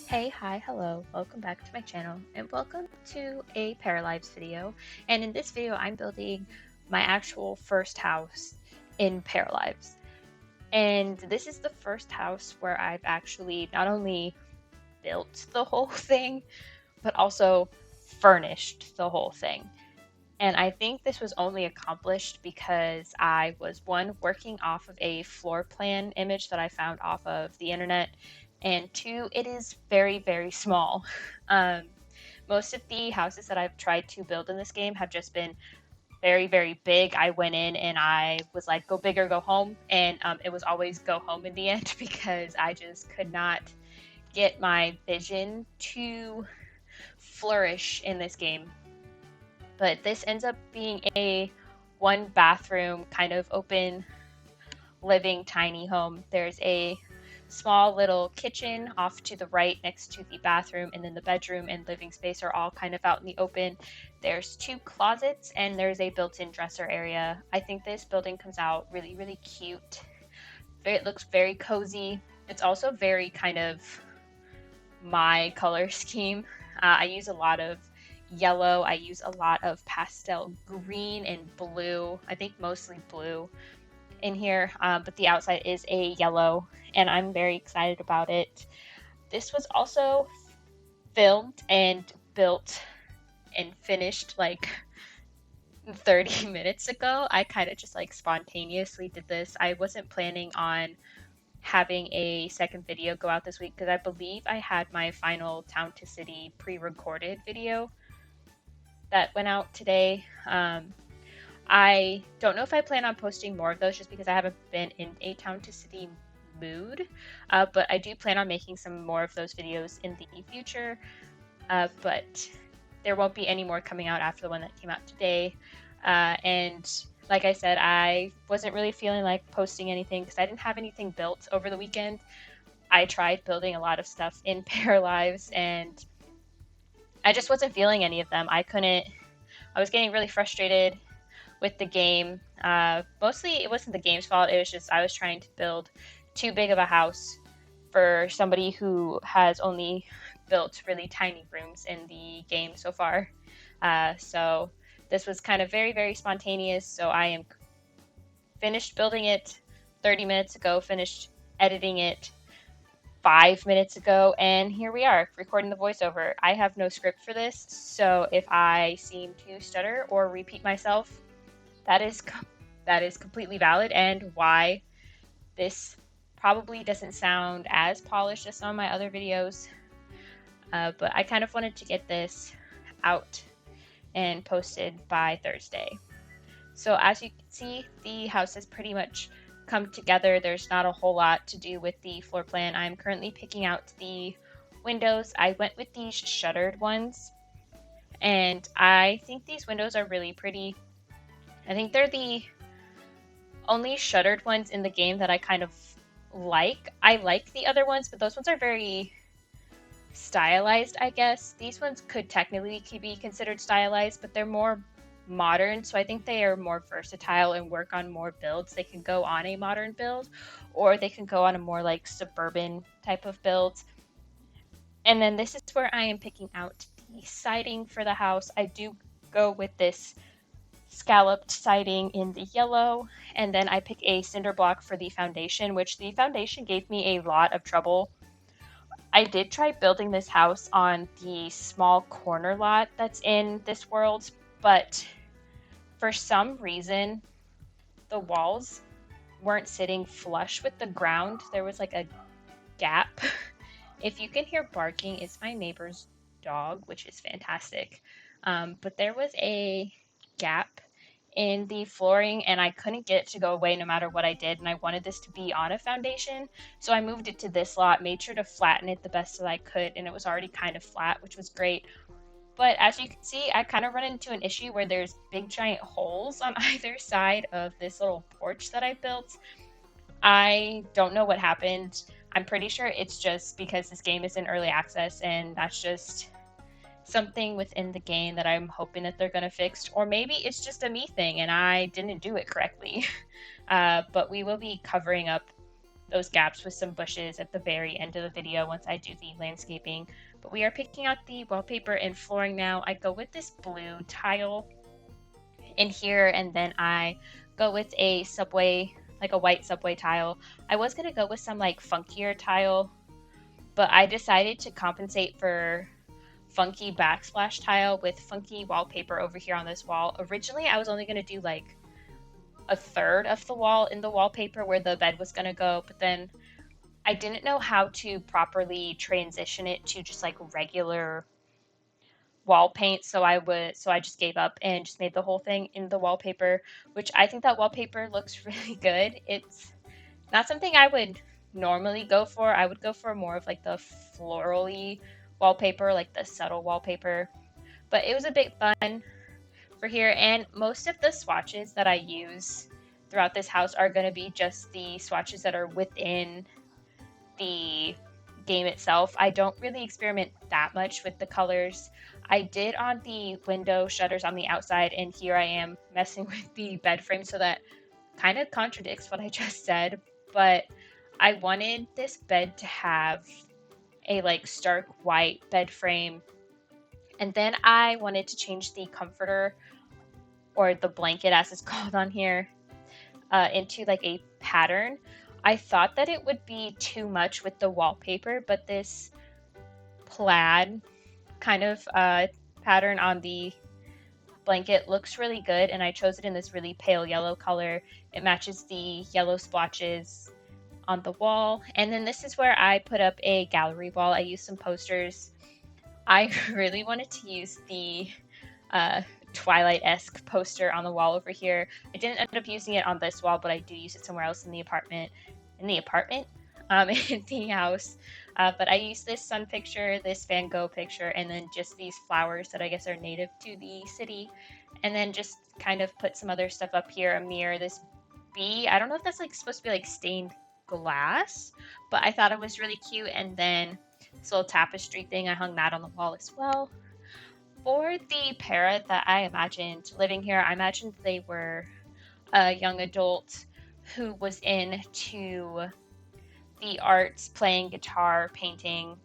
Hey, hi, hello, welcome back to my channel, and welcome to a Paralives video. And in this video, I'm building my actual first house in Paralives. And this is the first house where I've actually not only built the whole thing, but also furnished the whole thing. And I think this was only accomplished because I was one, working off of a floor plan image that I found off of the internet, and two, it is very, very small. Um, most of the houses that I've tried to build in this game have just been very, very big. I went in and I was like, go big or go home. And it was always go home in the end because I just could not get my vision to flourish in this game. But this ends up being a one bathroom kind of open living tiny home. There's a small little kitchen off to the right next to the bathroom, and then the bedroom and living space are all kind of out in the open. There's two closets and there's a built-in dresser area. I think this building comes out really, really cute. It looks very cozy. It's also very kind of my color scheme. I use a lot of yellow. I use a lot of pastel green and blue. I think mostly blue in here, but the outside is a yellow, and I'm very excited about it. This was also filmed and built and finished like 30 minutes ago. I kind of just like spontaneously did this. I wasn't planning on having a second video go out this week because I believe I had my final Town to City pre-recorded video that went out today. I don't know if I plan on posting more of those just because I haven't been in a Town to City mood, but I do plan on making some more of those videos in the future, but there won't be any more coming out after the one that came out today. And like I said, I wasn't really feeling like posting anything because I didn't have anything built over the weekend. I tried building a lot of stuff in Paralives and I just wasn't feeling any of them. I was getting really frustrated with the game. Mostly it wasn't the game's fault, it was just I was trying to build too big of a house for somebody who has only built really tiny rooms in the game so far. So this was kind of very, very spontaneous. So I am finished building it 30 minutes ago, finished editing it 5 minutes ago, and here we are recording the voiceover. I have no script for this, so if I seem to stutter or repeat myself, that is completely valid and why this probably doesn't sound as polished as some of my other videos. But I kind of wanted to get this out and posted by Thursday. So as you can see, the house has pretty much come together. There's not a whole lot to do with the floor plan. I'm currently picking out the windows. I went with these shuttered ones, and I think these windows are really pretty. I think they're the only shuttered ones in the game that I kind of like. I like the other ones, but those ones are very stylized, I guess. These ones could technically be considered stylized, but they're more modern, so I think they are more versatile and work on more builds. They can go on a modern build, or they can go on a more like suburban type of build. And then this is where I am picking out the siding for the house. I do go with this scalloped siding in the yellow, and then I pick a cinder block for the foundation, which the foundation gave me a lot of trouble. I did try building this house on the small corner lot that's in this world, but for some reason the walls weren't sitting flush with the ground. There was like a gap. If you can hear barking, it's my neighbor's dog, which is fantastic. But there was a gap in the flooring and I couldn't get it to go away no matter what I did, and I wanted this to be on a foundation, so I moved it to this lot, made sure to flatten it the best that I could, and it was already kind of flat, which was great. But as you can see, I kind of run into an issue where there's big giant holes on either side of this little porch that I built. I don't know what happened. I'm pretty sure it's just because this game is in early access and that's just something within the game that I'm hoping that they're going to fix, or maybe it's just a me thing and I didn't do it correctly. But we will be covering up those gaps with some bushes at the very end of the video once I do the landscaping. But we are picking out the wallpaper and flooring now. I go with this blue tile in here, and then I go with a subway, like a white subway tile. I was gonna go with some like funkier tile, but I decided to compensate for funky backsplash tile with funky wallpaper over here on this wall. Originally, I was only gonna do like a third of the wall in the wallpaper where the bed was gonna go, but then I didn't know how to properly transition it to just like regular wall paint, so I just gave up and just made the whole thing in the wallpaper, which I think that wallpaper looks really good. It's not something I would normally go for. I would go for more of like the florally wallpaper, like the subtle wallpaper. But it was a bit fun for here, and most of the swatches that I use throughout this house are going to be just the swatches that are within the game itself. I don't really experiment that much with the colors. I did on the window shutters on the outside, and here I am messing with the bed frame, so that kind of contradicts what I just said, but I wanted this bed to have a like stark white bed frame, and then I wanted to change the comforter, or the blanket as it's called on here, into like a pattern. I thought that it would be too much with the wallpaper, but this plaid kind of pattern on the blanket looks really good, and I chose it in this really pale yellow color. It matches the yellow splotches on the wall. And then this is where I put up a gallery wall. I used some posters. I really wanted to use the Twilight-esque poster on the wall over here. I didn't end up using it on this wall, but I do use it somewhere else in the apartment. In the house. But I used this sun picture, this Van Gogh picture, and then just these flowers that I guess are native to the city. And then just kind of put some other stuff up here, a mirror, this bee. I don't know if that's like supposed to be like stained glass, but I thought it was really cute. And then this little tapestry thing, I hung that on the wall as well. For the parrot that I imagined living here, I imagined they were a young adult who was into the arts, playing guitar, painting.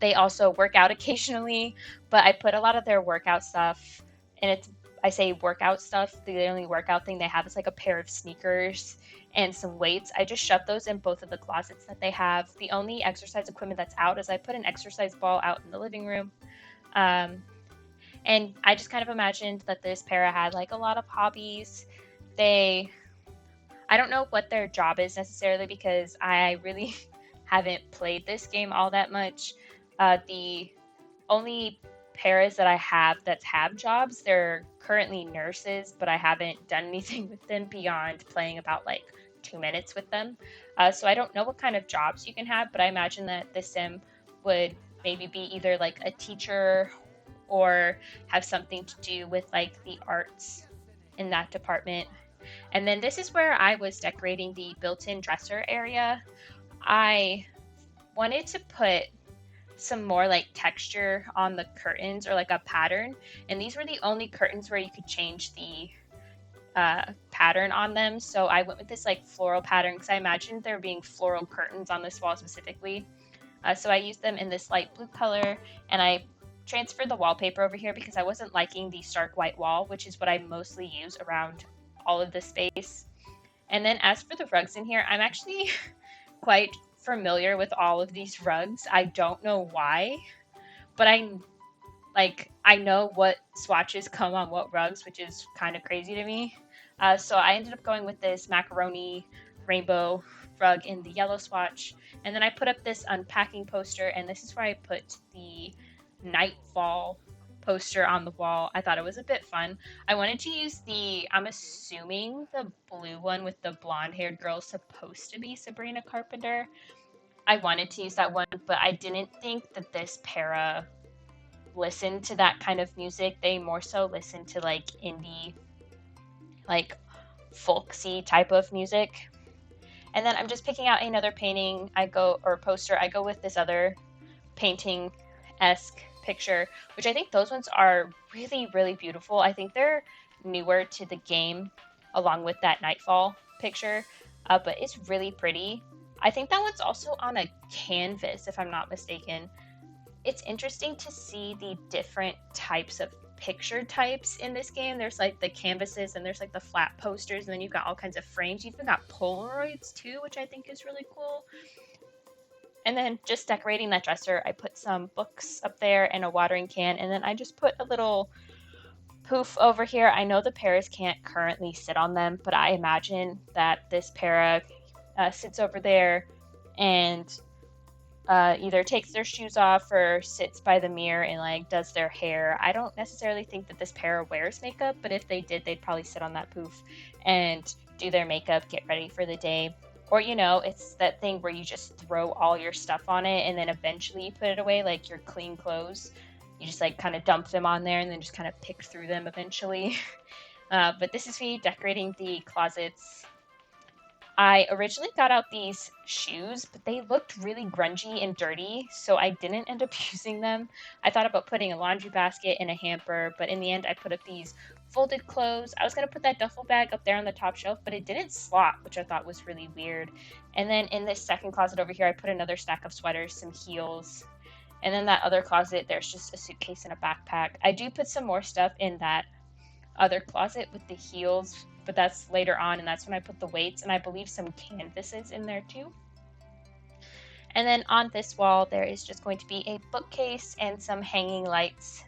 They also work out occasionally, but I put a lot of their workout stuff, and I say workout stuff, the only workout thing they have is like a pair of sneakers and some weights. I just shoved those in both of the closets that they have. The only exercise equipment that's out is I put an exercise ball out in the living room. And I just kind of imagined that this para had like a lot of hobbies. I don't know what their job is necessarily, because I really haven't played this game all that much. The only paras that I have that have jobs, they're currently nurses, but I haven't done anything with them beyond playing about like 2 minutes with them. So I don't know what kind of jobs you can have, but I imagine that the sim would maybe be either like a teacher or have something to do with like the arts in that department. And then this is where I was decorating the built-in dresser area. I wanted to put some more like texture on the curtains, or like a pattern, and these were the only curtains where you could change the pattern on them. So I went with this like floral pattern because I imagined there being floral curtains on this wall specifically. So I used them in this light blue color, and I transferred the wallpaper over here because I wasn't liking the stark white wall, which is what I mostly use around all of the space. And then as for the rugs in here, I'm actually quite familiar with all of these rugs. I don't know why, but I know what swatches come on what rugs, which is kind of crazy to me. So I ended up going with this macaroni rainbow rug in the yellow swatch. And then I put up this unpacking poster, and this is where I put the Nightfall poster on the wall. I thought it was a bit fun. I wanted to use I'm assuming the blue one with the blonde haired girl is supposed to be Sabrina Carpenter. I wanted to use that one, but I didn't think that this para listened to that kind of music. They more so listen to like indie, like folksy type of music. And then I'm just picking out another painting. Poster. I go with this other painting-esque picture, which I think those ones are really, really beautiful. I think they're newer to the game, along with that Nightfall picture. but it's really pretty. I think that one's also on a canvas, if I'm not mistaken. It's interesting to see the different types of picture types in this game. There's like the canvases and there's like the flat posters, and then you've got all kinds of frames. You've even got Polaroids too, which I think is really cool. And then just decorating that dresser, I put some books up there and a watering can, and then I just put a little poof over here. I know the paras can't currently sit on them, but I imagine that this para sits over there and either takes their shoes off or sits by the mirror and like does their hair. I don't necessarily think that this para wears makeup, but if they did, they'd probably sit on that poof and do their makeup, get ready for the day. Or, you know, it's that thing where you just throw all your stuff on it and then eventually you put it away, like your clean clothes. You just like kind of dump them on there and then just kind of pick through them eventually. But this is me decorating the closets. I originally got out these shoes, but they looked really grungy and dirty, so I didn't end up using them. I thought about putting a laundry basket in a hamper, but in the end I put up these folded clothes. I was going to put that duffel bag up there on the top shelf, but it didn't slot, which I thought was really weird. And then in this second closet over here, I put another stack of sweaters, some heels, and then that other closet, there's just a suitcase and a backpack. I do put some more stuff in that other closet with the heels, but that's later on, and that's when I put the weights, and I believe some canvases in there too. And then on this wall, there is just going to be a bookcase and some hanging lights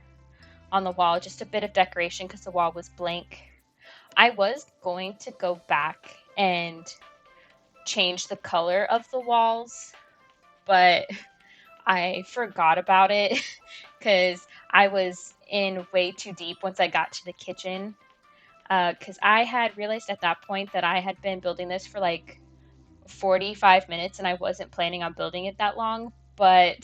on the wall, just a bit of decoration because the wall was blank. I was going to go back and change the color of the walls, but I forgot about it because I was in way too deep once I got to the kitchen. Because I had realized at that point that I had been building this for like 45 minutes and I wasn't planning on building it that long, but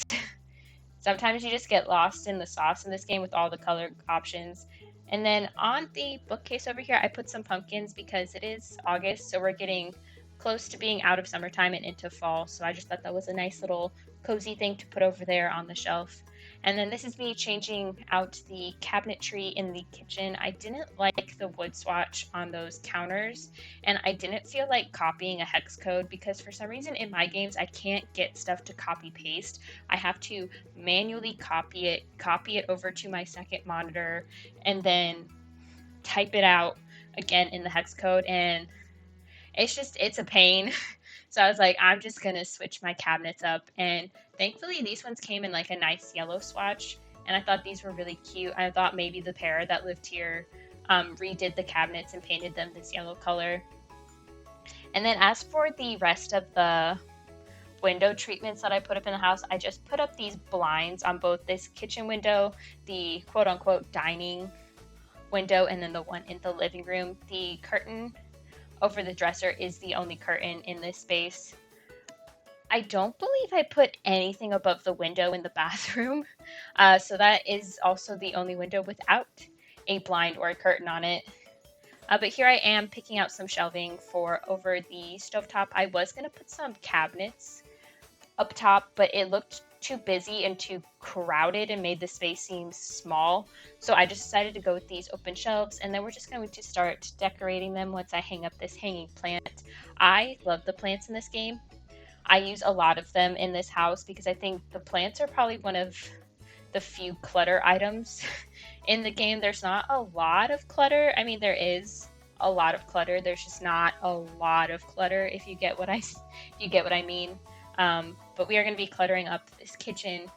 sometimes you just get lost in the sauce in this game with all the color options. And then on the bookcase over here, I put some pumpkins because it is August, so we're getting close to being out of summertime and into fall. So I just thought that was a nice little cozy thing to put over there on the shelf. And then this is me changing out the cabinetry in the kitchen. I didn't like the wood swatch on those counters, and I didn't feel like copying a hex code because for some reason in my games I can't get stuff to copy paste. I have to manually copy it over to my second monitor, and then type it out again in the hex code, and it's a pain. So I was like, I'm just gonna switch my cabinets up, and thankfully these ones came in like a nice yellow swatch, and I thought these were really cute. I thought maybe the pair that lived here redid the cabinets and painted them this yellow color. And then as for the rest of the window treatments that I put up in the house, I just put up these blinds on both this kitchen window, the quote-unquote dining window, and then the one in the living room. The curtain over the dresser is the only curtain in this space. I don't believe I put anything above the window in the bathroom, so that is also the only window without a blind or a curtain on it. But here I am picking out some shelving for over the stovetop. I was going to put some cabinets up top, but it looked too busy and too crowded and made the space seem small. So I just decided to go with these open shelves, and then we're just going to start decorating them once I hang up this hanging plant. I love the plants in this game. I use a lot of them in this house because I think the plants are probably one of the few clutter items in the game. There's not a lot of clutter. I mean, there is a lot of clutter. There's just not a lot of clutter, if you get what I mean. But we are going to be cluttering up this kitchen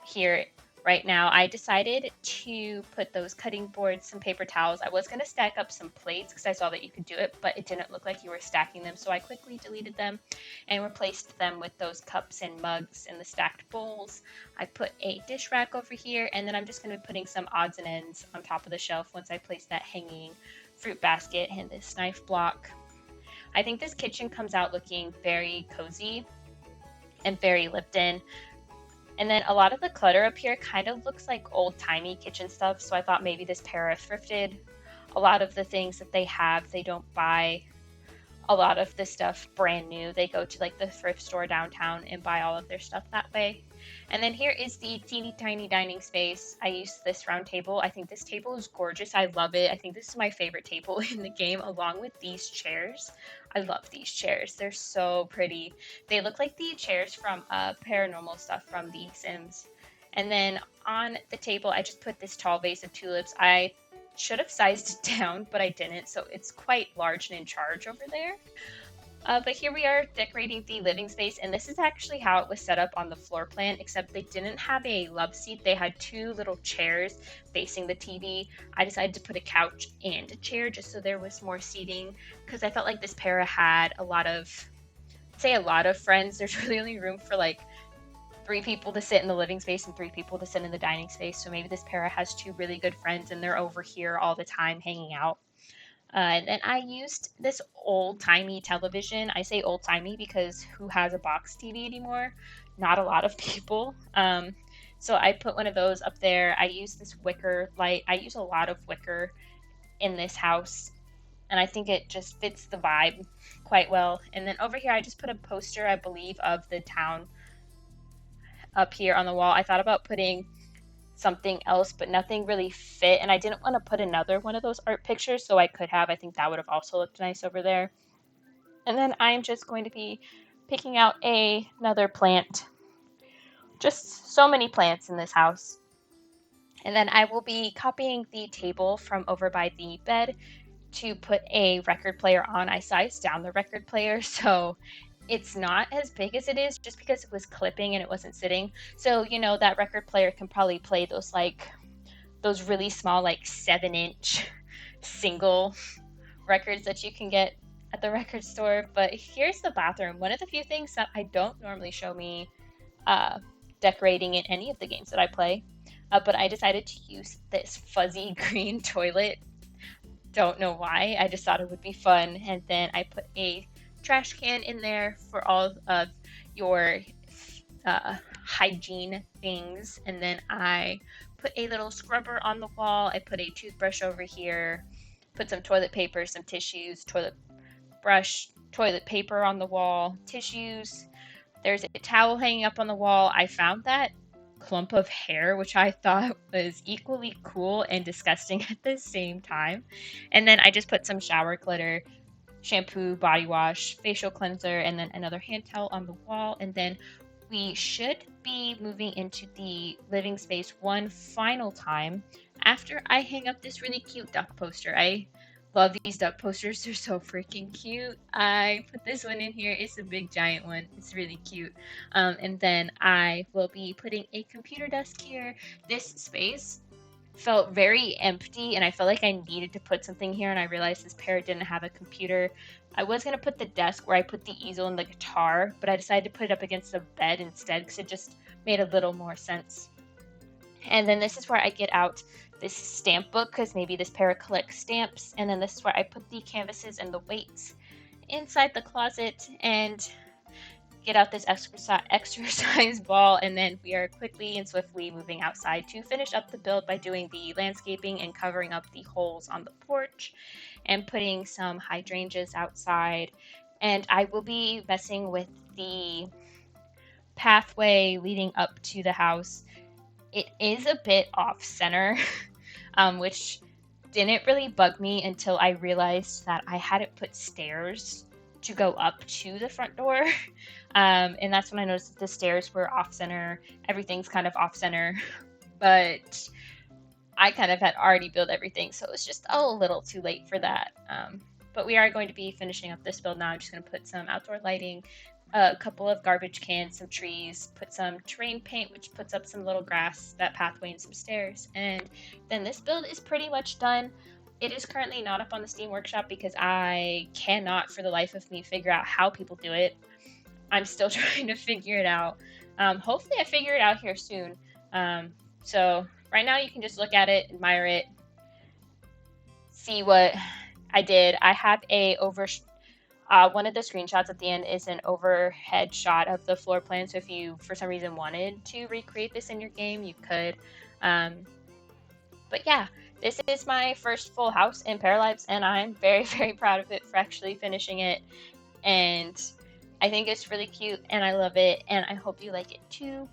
here right now. I decided to put those cutting boards, some paper towels. I was going to stack up some plates because I saw that you could do it, but it didn't look like you were stacking them. So I quickly deleted them and replaced them with those cups and mugs and the stacked bowls. I put a dish rack over here, and then I'm just going to be putting some odds and ends on top of the shelf once I place that hanging fruit basket and this knife block. I think this kitchen comes out looking very cozy and very lived in. And then a lot of the clutter up here kind of looks like old-timey kitchen stuff, so I thought maybe this pair thrifted. A lot of the things that they have, they don't buy a lot of the stuff brand new. They go to like the thrift store downtown and buy all of their stuff that way. And then here is the teeny tiny dining space. I used this round table. I think this table is gorgeous. I love it. I think this is my favorite table in the game, along with these chairs. I love these chairs. They're so pretty. They look like the chairs from paranormal stuff from The Sims. And then on the table, I just put this tall vase of tulips. I should have sized it down, but I didn't, so it's quite large and in charge over there. But here we are decorating the living space, and this is actually how it was set up on the floor plan, except they didn't have a love seat. They had two little chairs facing the TV. I decided to put a couch and a chair just so there was more seating, because I felt like this para had a lot of, say a lot of friends. There's really only room for like 3 people to sit in the living space and 3 people to sit in the dining space. So maybe this para has 2 really good friends and they're over here all the time hanging out. And then I used this old-timey television. I say old-timey because who has a box TV anymore? Not a lot of people. So I put one of those up there. I use this wicker light. I use a lot of wicker in this house, and I think it just fits the vibe quite well. And then over here, I just put a poster, I believe, of the town up here on the wall. I thought about putting something else, but nothing really fit. And I didn't want to put another one of those art pictures, so I could have. I think that would have also looked nice over there. And then I'm just going to be picking out another plant. Just so many plants in this house. And then I will be copying the table from over by the bed to put a record player on. I sized down the record player, so it's not as big as it is just because it was clipping and it wasn't sitting. So, you know, that record player can probably play those really small, like 7-inch single records that you can get at the record store. But here's the bathroom. One of the few things that I don't normally show me decorating in any of the games that I play. But I decided to use this fuzzy green toilet. Don't know why. I just thought it would be fun. And then I put a trash can in there for all of your hygiene things. And then I put a little scrubber on the wall. I put a toothbrush over here, put some toilet paper, some tissues, toilet brush, toilet paper on the wall, tissues. There's a towel hanging up on the wall. I found that clump of hair, which I thought was equally cool and disgusting at the same time. And then I just put some shower glitter, shampoo, body wash, facial cleanser, and then another hand towel on the wall. And then we should be moving into the living space one final time after I hang up this really cute duck poster. I love these duck posters. They're so freaking cute. I put this one in here. It's a big giant one. It's really cute. And then I will be putting a computer desk here. This space felt very empty and I felt like I needed to put something here, and I realized this pair didn't have a computer. I was going to put the desk where I put the easel and the guitar, but I decided to put it up against the bed instead because it just made a little more sense. And then this is where I get out this stamp book because maybe this pair collects stamps. And then this is where I put the canvases and the weights inside the closet and get out this exercise ball. And then we are quickly and swiftly moving outside to finish up the build by doing the landscaping and covering up the holes on the porch and putting some hydrangeas outside. And I will be messing with the pathway leading up to the house. It is a bit off center, which didn't really bug me until I realized that I hadn't put stairs to go up to the front door. And that's when I noticed that the stairs were off center. Everything's kind of off center, but I kind of had already built everything, so it was just a little too late for that. But we are going to be finishing up this build now. I'm just going to put some outdoor lighting, a couple of garbage cans, some trees, put some terrain paint, which puts up some little grass, that pathway, and some stairs. And then this build is pretty much done. It is currently not up on the Steam Workshop because I cannot for the life of me figure out how people do it. I'm still trying to figure it out. Hopefully I figure it out here soon. So right now you can just look at it, admire it, see what I did. I have a one of the screenshots at the end is an overhead shot of the floor plan. So if you, for some reason, wanted to recreate this in your game, you could. But yeah, this is my first full house in Paralives, and I'm very, very proud of it for actually finishing it. And I think it's really cute, and I love it, and I hope you like it too.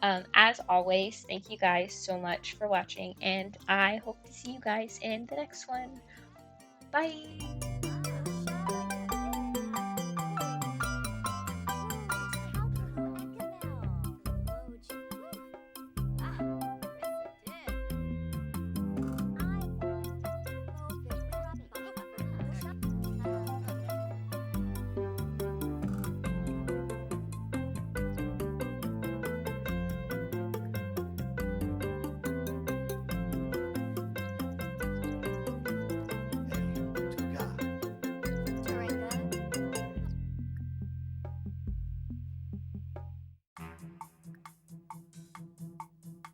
As always, thank you guys so much for watching, and I hope to see you guys in the next one. Bye!